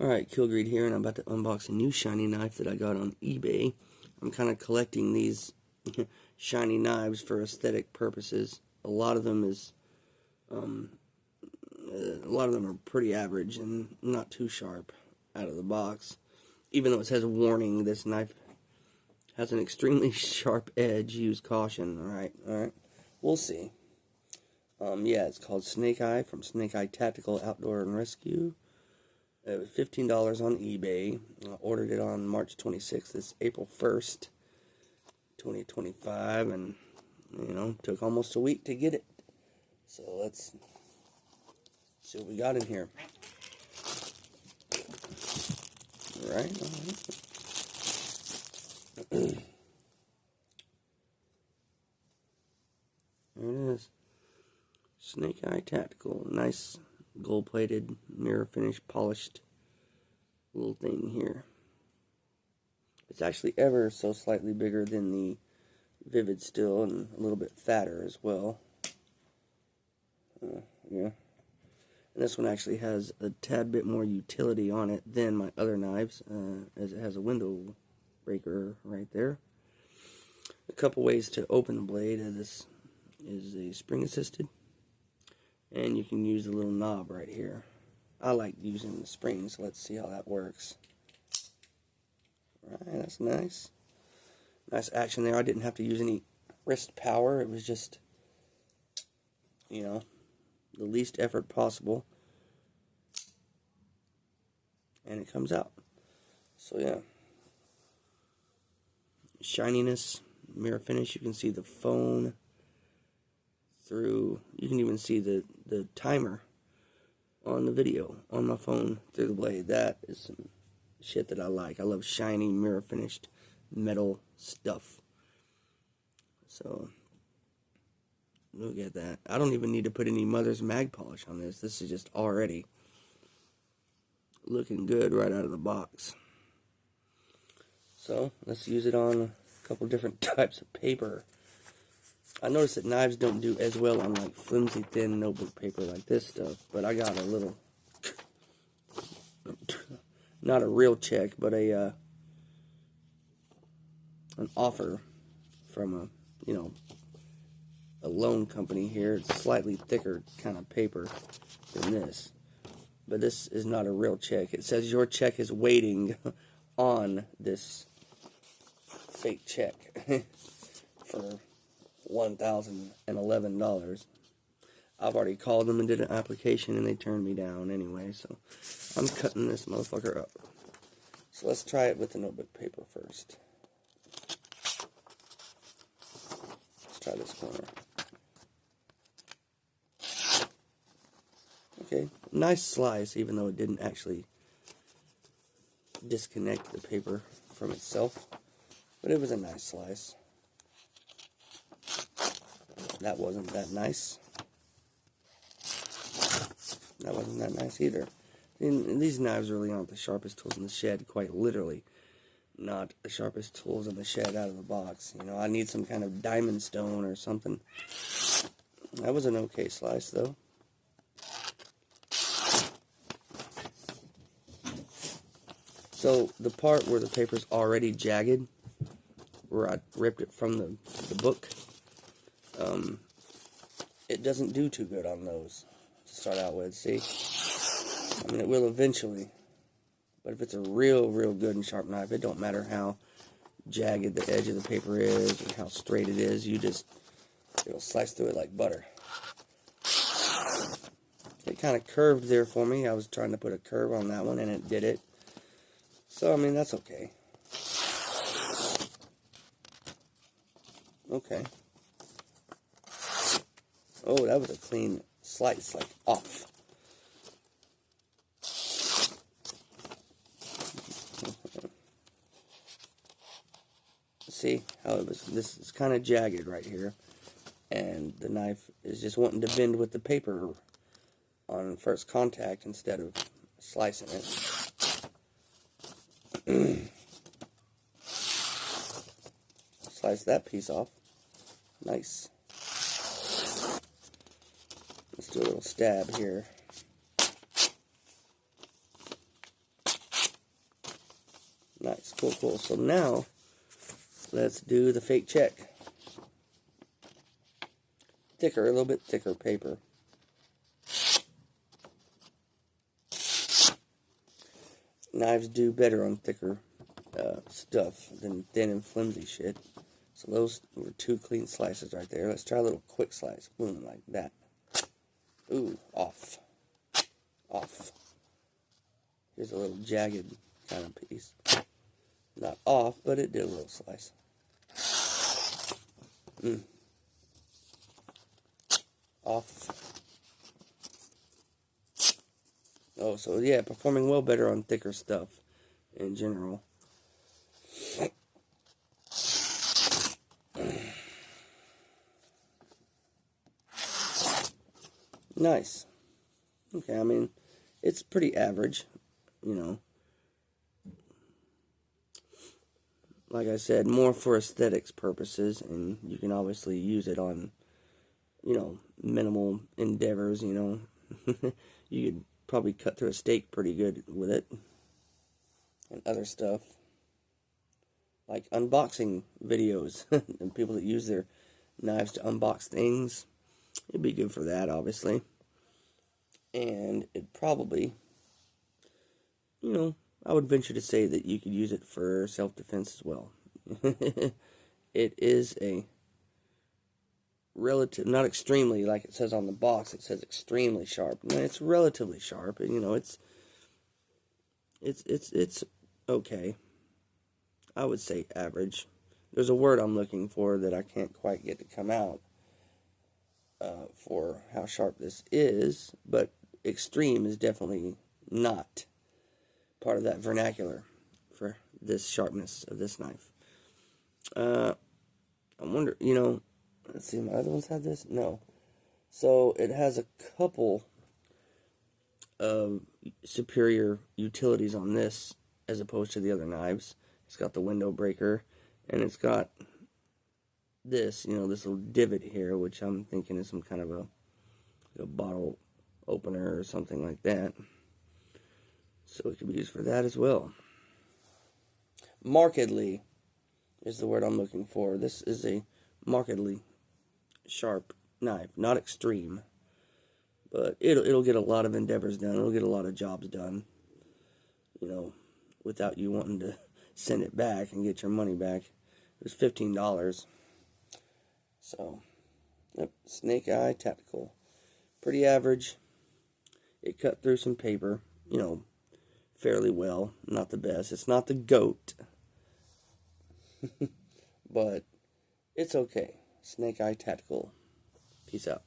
Alright, Killgreed here, and I'm about to unbox a new shiny knife that I got on eBay. I'm kind of collecting these shiny knives for aesthetic purposes. A lot of them are pretty average and not too sharp out of the box. Even though it says warning, this knife has an extremely sharp edge. Use caution. Alright. We'll see. Yeah, it's called Snake Eye from Snake Eye Tactical Outdoor and Rescue. It was $15 on eBay. I ordered it on March 26th. It's April 1st, 2025, and took almost a week to get it. So let's see what we got in here. Alright. There it is. Snake Eye Tactical. Nice gold-plated, mirror finish, polished little thing here. It's actually ever so slightly bigger than the Vivid Steel and a little bit fatter as well. Yeah. And this one actually has a tad bit more utility on it than my other knives, as it has a window breaker right there. A couple ways to open the blade. This is a spring-assisted. And you can use the little knob right here. I like using the springs. Let's see how that works. Right, that's nice. Nice action there. I didn't have to use any wrist power. It was just, the least effort possible. And it comes out. So yeah. Shininess, mirror finish. You can see the phone through. You can even see the timer on the video on my phone through the blade. That is some shit that I like. I love shiny, mirror finished metal stuff. So look at that. I don't even need to put any Mother's Mag polish on this. This is just already looking good right out of the box. So let's use it on a couple different types of paper. I noticed that knives don't do as well on like flimsy, thin notebook paper like this stuff, but I got a little, not a real check, but an offer from a loan company here. It's slightly thicker kind of paper than this, but this is not a real check. It says your check is waiting on this fake check for $1,011. I've already called them and did an application, and they turned me down anyway, so I'm cutting this motherfucker up. So let's try it with the notebook paper first. Let's try this corner. Okay, nice slice, even though it didn't actually disconnect the paper from itself, but it was a nice slice. That wasn't that nice. That wasn't that nice either. And these knives really aren't the sharpest tools in the shed, quite literally. Not the sharpest tools in the shed out of the box. I need some kind of diamond stone or something. That was an okay slice, though. So, the part where the paper's already jagged, where I ripped it from the book, it doesn't do too good on those to start out with. See, I mean, it will eventually, but if it's a real good and sharp knife, it don't matter how jagged the edge of the paper is or how straight it is. It'll slice through it like butter. It kind of curved there for me. I was trying to put a curve on that one, and it did it. So I mean, that's okay. Okay. Oh, that was a clean slice, like off. See how it was? This is kind of jagged right here, and the knife is just wanting to bend with the paper on first contact instead of slicing it. Slice that piece off. Nice. Let's do a little stab here. Cool. So now, let's do the fake check. Thicker, a little bit thicker paper. Knives do better on thicker stuff than thin and flimsy shit. So those were 2 clean slices right there. Let's try a little quick slice. Boom, like that. Ooh, off. Here's a little jagged kind of piece. Not off, but it did a little slice. Off. Oh, so yeah, performing well better on thicker stuff in general. Nice. Okay, I mean, it's pretty average, you know. Like I said, more for aesthetics purposes, and you can obviously use it on, you know, minimal endeavors, you know. You could probably cut through a steak pretty good with it. And other stuff. Like unboxing videos. And people that use their knives to unbox things. It'd be good for that, obviously. And it probably, you know, I would venture to say that you could use it for self-defense as well. It is a relative, not extremely, like it says on the box, it says extremely sharp. No, it's relatively sharp, and you know, it's okay. I would say average. There's a word I'm looking for that I can't quite get to come out for how sharp this is, but extreme is definitely not part of that vernacular for this sharpness of this knife. I wonder, you know, let's see, my other ones have this? No. So it has a couple of superior utilities on this as opposed to the other knives. It's got the window breaker, and it's got this, you know, this little divot here, which I'm thinking is some kind of a bottle opener or something like that. So it can be used for that as well. Markedly is the word I'm looking for. This is a markedly sharp knife, not extreme, but it'll get a lot of endeavors done. It'll get a lot of jobs done, you know, without you wanting to send it back and get your money back. It was $15. So, yep, Snake Eye Tactical. Pretty average. It cut through some paper, you know, fairly well. Not the best. It's not the GOAT. But it's okay. Snake Eye Tactical. Peace out.